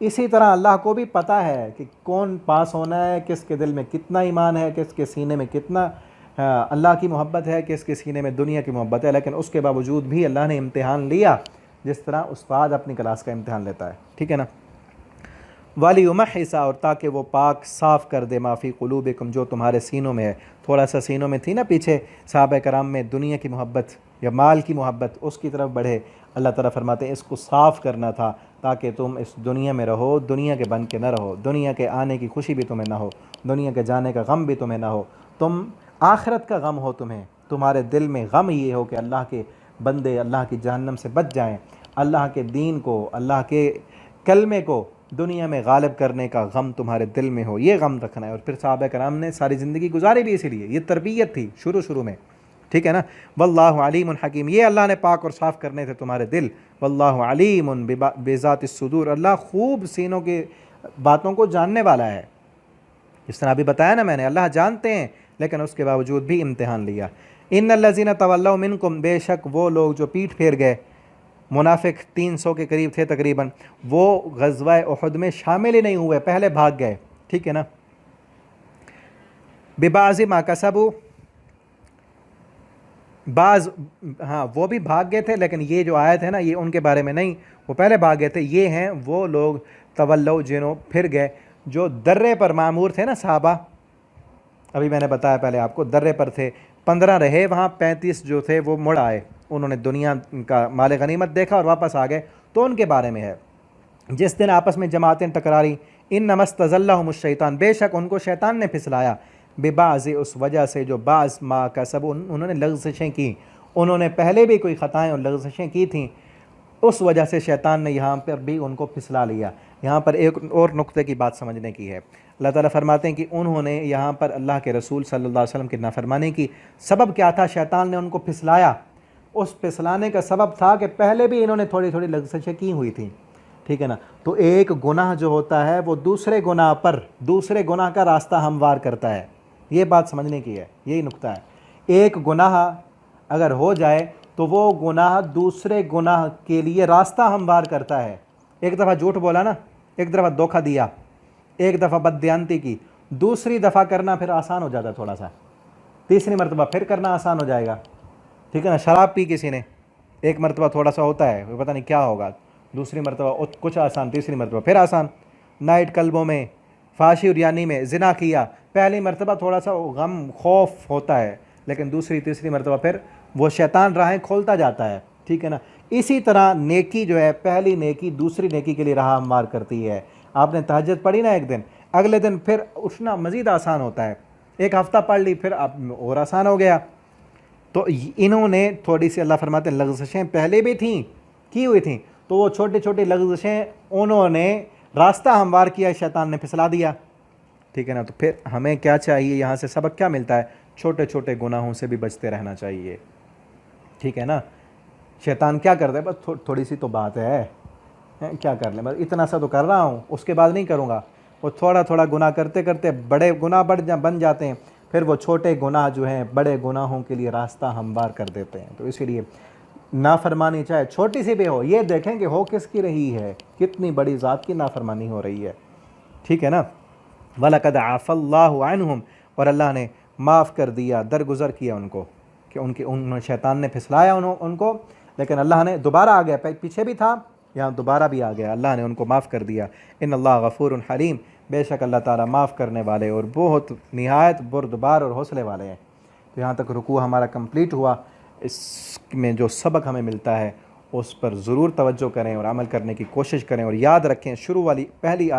اسی طرح اللہ کو بھی پتہ ہے کہ کون پاس ہونا ہے، کس کے دل میں کتنا ایمان ہے، کس کے سینے میں کتنا اللہ کی محبت ہے، کس کے سینے میں دنیا کی محبت ہے، لیکن اس کے باوجود بھی اللہ نے امتحان لیا، جس طرح استاد اپنی کلاس کا امتحان لیتا ہے، ٹھیک ہے نا۔ وَلِيُمَحِّصَ، اور تاکہ وہ پاک صاف کر دے، مَا فِي قُلُوبِكُمْ، جو تمہارے سینوں میں ہے۔ تھوڑا سا سینوں میں تھی نا پیچھے صحابہ کرام میں دنیا کی محبت یا مال کی محبت، اس کی طرف بڑھے، اللہ تعالیٰ فرماتے ہیں اس کو صاف کرنا تھا تاکہ تم اس دنیا میں رہو، دنیا کے بن کے نہ رہو، دنیا کے آنے کی خوشی بھی تمہیں نہ ہو، دنیا کے جانے کا غم بھی تمہیں نہ ہو، تم آخرت کا غم ہو تمہیں، تمہارے دل میں غم یہ ہو کہ اللہ کے بندے اللہ کی جہنم سے بچ جائیں، اللہ کے دین کو، اللہ کے کلمے کو دنیا میں غالب کرنے کا غم تمہارے دل میں ہو، یہ غم رکھنا ہے۔ اور پھر صحابہ کرام نے ساری زندگی گزاری بھی اسی لیے، یہ تربیت تھی شروع میں، ٹھیک ہے نا۔ واللہ علیم حکیم، یہ اللہ نے پاک اور صاف کرنے تھے تمہارے دل۔ واللہ علیم بذات الصدور، اللہ خوب سینوں کی باتوں کو جاننے والا ہے۔ جس طرح ابھی بتایا نا میں نے، اللہ جانتے ہیں لیکن اس کے باوجود بھی امتحان لیا۔ ان الذین تولوا منکم، بے شک وہ لوگ جو پیٹھ پھیر گئے، منافق 300 کے قریب تھے تقریباً، وہ غزوہ احد میں شامل ہی نہیں ہوئے، پہلے بھاگ گئے، ٹھیک ہے نا۔ ببعض ما کسبوا، بعض، ہاں وہ بھی بھاگ گئے تھے لیکن یہ جو آیت ہے نا یہ ان کے بارے میں نہیں، وہ پہلے بھاگ گئے تھے۔ یہ ہیں وہ لوگ تولوا جنہوں پھر گئے، جو درے پر معمور تھے نا صحابہ، ابھی میں نے بتایا پہلے آپ کو، درے پر تھے، 15 رہے وہاں، 35 جو تھے وہ مڑ آئے، انہوں نے دنیا کا مال غنیمت دیکھا اور واپس آ گئے، تو ان کے بارے میں ہے۔ جس دن آپس میں جماعتیں ٹکراری، انما استزلهم الشیطان، بے شک ان کو شیطان نے پھسلایا، ببعض، اس وجہ سے جو بعض ما کسبوا، انہوں نے لغزشیں کی، انہوں نے پہلے بھی کوئی خطائیں اور لغزشیں کی تھیں، اس وجہ سے شیطان نے یہاں پر بھی ان کو پھسلا لیا۔ یہاں پر ایک اور نقطے کی بات سمجھنے کی ہے، اللہ تعالیٰ فرماتے ہیں کہ انہوں نے یہاں پر اللہ کے رسول صلی اللہ علیہ وسلم کی نافرمانی کی، سبب کیا تھا؟ شیطان نے ان کو پھسلایا، اس پھسلانے کا سبب تھا کہ پہلے بھی انہوں نے تھوڑی تھوڑی لغزشیں کی ہوئی تھیں، ٹھیک ہے نا۔ تو ایک گناہ جو ہوتا ہے وہ دوسرے گناہ پر، دوسرے گناہ کا راستہ ہموار کرتا ہے، یہ بات سمجھنے کی ہے، یہی نقطہ ہے۔ ایک گناہ اگر ہو جائے تو وہ گناہ دوسرے گناہ کے لیے راستہ ہموار کرتا ہے۔ ایک دفعہ جھوٹ بولا نا، ایک دفعہ دھوکہ دیا، ایک دفعہ بددیانتی کی، دوسری دفعہ کرنا پھر آسان ہو جاتا ہے تھوڑا سا، تیسری مرتبہ پھر کرنا آسان ہو جائے گا، ٹھیک ہے نا۔ شراب پی کسی نے، ایک مرتبہ تھوڑا سا ہوتا ہے، پتہ نہیں کیا ہوگا، دوسری مرتبہ کچھ آسان، تیسری مرتبہ پھر آسان۔ نائٹ کلبوں میں، فحاشی اور یانی میں زنا کیا، پہلی مرتبہ تھوڑا سا غم خوف ہوتا ہے لیکن دوسری تیسری مرتبہ پھر وہ شیطان راہیں کھولتا جاتا ہے، ٹھیک ہے نا۔ اسی طرح نیکی جو ہے، پہلی نیکی دوسری نیکی کے لیے راہ ہموار کرتی ہے۔ آپ نے تہجد پڑھی نا ایک دن، اگلے دن پھر اٹھنا مزید آسان ہوتا ہے، ایک ہفتہ پڑھ لی پھر اب اور آسان ہو گیا۔ تو انہوں نے تھوڑی سی، اللہ فرماتے ہیں، لغزشیں پہلے بھی تھیں، کی ہوئی تھیں، تو وہ چھوٹی چھوٹی لغزشیں انہوں نے راستہ ہموار کیا، شیطان نے پھسلا دیا، ٹھیک ہے نا۔ تو پھر ہمیں کیا چاہیے، یہاں سے سبق کیا ملتا ہے؟ چھوٹے چھوٹے گناہوں سے بھی بچتے رہنا چاہیے، ٹھیک ہے نا۔ شیطان کیا کرتا ہے؟ بس تھوڑی سی تو بات ہے، کیا کر لیں، بس اتنا سا تو کر رہا ہوں، اس کے بعد نہیں کروں گا۔ وہ تھوڑا تھوڑا گناہ کرتے کرتے بڑے گناہ بن جاتے ہیں، پھر وہ چھوٹے گناہ جو ہیں بڑے گناہوں کے لیے راستہ ہموار کر دیتے ہیں۔ تو اسی لیے نافرمانی چاہے چھوٹی سی بھی ہو، یہ دیکھیں کہ ہو کس کی رہی ہے، کتنی بڑی ذات کی نافرمانی ہو رہی ہے، ٹھیک ہے نا۔ وَلَقَدْ عَفَا اللَّهُ عَنْهُمْ، اور اللہ نے معاف کر دیا، درگزر کیا ان کو، کہ ان شیطان نے پھسلایا ان کو، لیکن اللہ نے دوبارہ آ گیا، پیچھے بھی تھا یہاں دوبارہ بھی آ گیا، اللہ نے ان کو معاف کر دیا۔ ان اللہ غفور حلیم، بے شک اللہ تعالیٰ معاف کرنے والے اور بہت نہایت بردبار اور حوصلے والے ہیں۔ تو یہاں تک رکوع ہمارا کمپلیٹ ہوا، اس میں جو سبق ہمیں ملتا ہے اس پر ضرور توجہ کریں اور عمل کرنے کی کوشش کریں، اور یاد رکھیں شروع والی پہلی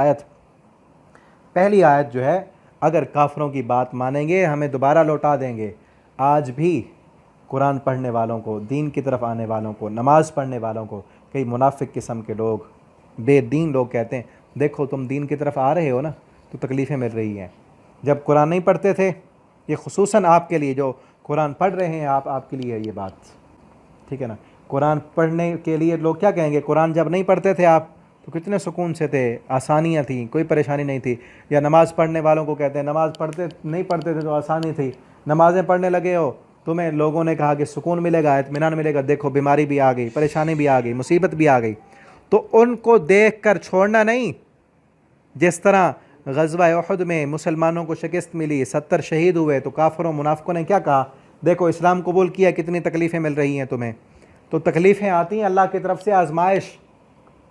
آیت جو ہے، اگر کافروں کی بات مانیں گے ہمیں دوبارہ لوٹا دیں گے۔ آج بھی قرآن پڑھنے والوں کو، دین کی طرف آنے والوں کو، نماز پڑھنے والوں کو، کئی منافق قسم کے لوگ، بے دین لوگ کہتے ہیں دیکھو تم دین کی طرف آ رہے ہو نا تو تکلیفیں مل رہی ہیں۔ جب قرآن نہیں پڑھتے تھے، یہ خصوصاً آپ کے لیے جو قرآن پڑھ رہے ہیں، آپ کے لیے یہ بات، ٹھیک ہے نا۔ قرآن پڑھنے کے لیے لوگ کیا کہیں گے؟ قرآن جب نہیں پڑھتے تھے آپ تو کتنے سکون سے تھے، آسانیاں تھیں، کوئی پریشانی نہیں تھی۔ یا نماز پڑھنے والوں کو کہتے ہیں نماز نہیں پڑھتے تھے تو آسانی تھی، نمازیں پڑھنے لگے ہو تمہیں لوگوں نے کہا کہ سکون ملے گا، اطمینان ملے گا، دیکھو بیماری بھی آ گئی، پریشانی بھی آ گئی، مصیبت بھی آ گئی۔ تو ان کو دیکھ کر چھوڑنا نہیں، جس طرح غزوہ احد میں مسلمانوں کو شکست ملی، 70 شہید ہوئے، تو کافروں منافقوں نے کیا کہا؟ دیکھو اسلام قبول کیا، کتنی تکلیفیں مل رہی ہیں تمہیں۔ تو تکلیفیں آتی ہیں اللہ کی طرف سے، آزمائش،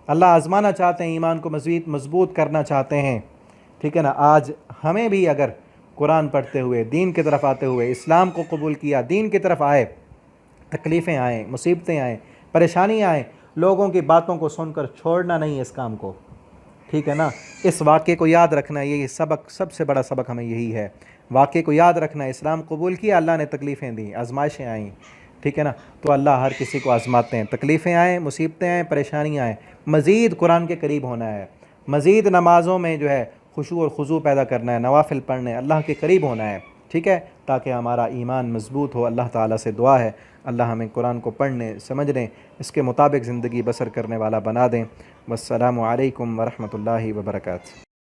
اللہ آزمانا چاہتے ہیں، ایمان کو مزید مضبوط کرنا چاہتے ہیں، ٹھیک ہے نا۔ آج ہمیں بھی اگر قرآن پڑھتے ہوئے، دین کی طرف آتے ہوئے، اسلام کو قبول کیا، دین کی طرف آئے، تکلیفیں آئیں، مصیبتیں آئیں، پریشانیاں آئیں، لوگوں کی باتوں کو سن کر چھوڑنا نہیں اس کام کو، ٹھیک ہے نا۔ اس واقعے کو یاد رکھنا، یہ سبق، سب سے بڑا سبق ہمیں یہی ہے، واقعے کو یاد رکھنا۔ اسلام قبول کیا، اللہ نے تکلیفیں دیں، آزمائشیں آئیں، ٹھیک ہے نا۔ تو اللہ ہر کسی کو آزماتے ہیں، تکلیفیں آئیں، مصیبتیں آئیں، پریشانیاں آئیں، مزید قرآن کے قریب ہونا ہے، مزید نمازوں میں جو ہے خشوع اور خضوع پیدا کرنا ہے، نوافل پڑھنے، اللہ کے قریب ہونا ہے، ٹھیک ہے، تاکہ ہمارا ایمان مضبوط ہو۔ اللہ تعالیٰ سے دعا ہے اللہ ہمیں قرآن کو پڑھنے، سمجھنے، اس کے مطابق زندگی بسر کرنے والا بنا دیں۔ والسلام علیکم ورحمۃ اللہ وبرکاتہ۔